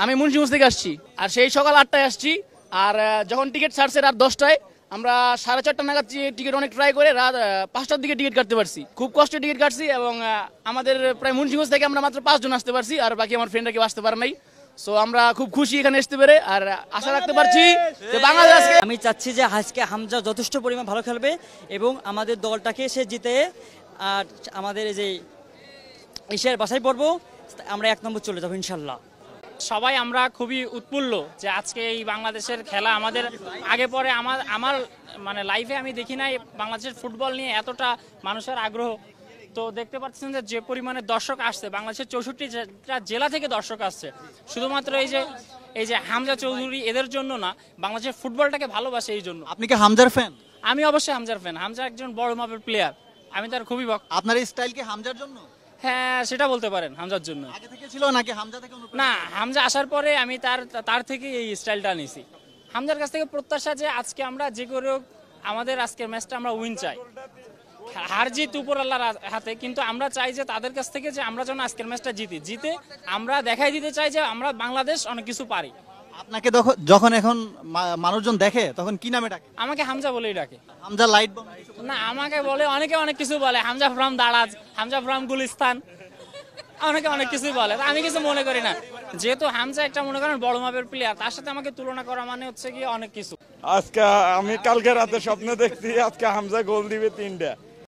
আমি মুন্সিগঞ্জ থেকে আসছি, আর সেই সকাল 8টায় আসছি। আর যখন টিকিট ছাড়ছে রাত 10টায়, আমরা 4:30 নাগাদ টিকিট অনেক ট্রাই করে রাত 5টার দিকে টিকিট কাটতে পারছি। খুব কষ্টে টিকিট কাটছি, এবং আমাদের প্রায় মুন্সিগঞ্জ থেকে আমরা মাত্র 5 জন আসতে পারছি, আর বাকি আমার ফ্রেন্ডরা কেউ আসতে পারে নাই। সো আমরা খুব খুশি এখানে আসতে পেরে, আর আশা রাখতে পারছি যে বাংলাদেশ। আমি চাচ্ছি যে আজকে হামজা যথেষ্ট পরিমাণ ভালো খেলবে এবং আমাদের দলটাকে সে জিতে আর আমাদের এই যে এশিয়ার বাছাই পর্ব আমরা 1 নম্বর চলে যাবো ইনশাল্লাহ। সবাই আমরা খুবই উৎফুল্ল যে আজকে এই বাংলাদেশের খেলা আমাদের আগে পরে আমার মানে লাইফে আমি দেখি নাই বাংলাদেশের ফুটবল নিয়ে এতটা মানুষের আগ্রহ। তো দেখতে পাচ্ছেন যে পরিমাণে দর্শক আসছে, বাংলাদেশের 64টা জেলা থেকে দর্শক আসছে শুধুমাত্র এই যে হামজা চৌধুরী এদের জন্য না, বাংলাদেশের ফুটবলটাকে ভালোবাসে এই জন্য। আপনি কি হামজার ফ্যান? আমি অবশ্যই হামজার ফ্যান। হামজা একজন বড় মাপের প্লেয়ার, আমি তার খুবই ভক্ত। আপনার এই স্টাইল কি হামজার জন্য? হ্যাঁ, সেটা বলতে পারেন হামজার জন্য। আগে থেকে ছিল নাকি হামজা থেকে অনুপ্রেরিত? না, হামজা আসার পরে আমি তার থেকে এই স্টাইলটা নিয়েছি। হামজার কাছ থেকে প্রত্যাশা যে আজকে আমরা যে করে হোক আমাদের আজকের ম্যাচটা আমরা উইন চাই। হার জিত উপর আল্লাহর হাতে, কিন্তু আমরা চাই যে তাদের কাছ থেকে যে আমরা যেন আজকের ম্যাচটা জিতে আমরা দেখাই দিতে চাই যে আমরা বাংলাদেশ অনেক কিছু পারি। আপনাকে যখন এখন মানুষজন দেখে তখন কি নামে ডাকে? আমাকে হামজা বলেই ডাকে। Hamza light bomb? না, আমাকে বলে অনেকে অনেক কিছু বলে, হামজা ফ্রম দারাজ, হামজা ফ্রম গুলিস্তান, অনেকে অনেক কিছুই বলে। আমি কিছু মনে করি না, যেহেতু হামজা একটা মনে করেন বড় মাপের প্লেয়ার, তার সাথে আমাকে তুলনা করা মানে হচ্ছে কি অনেক কিছু। আজকে আমি কালকে রাতে স্বপ্ন দেখছি আজকে হামজা গোল দিবে 3টা।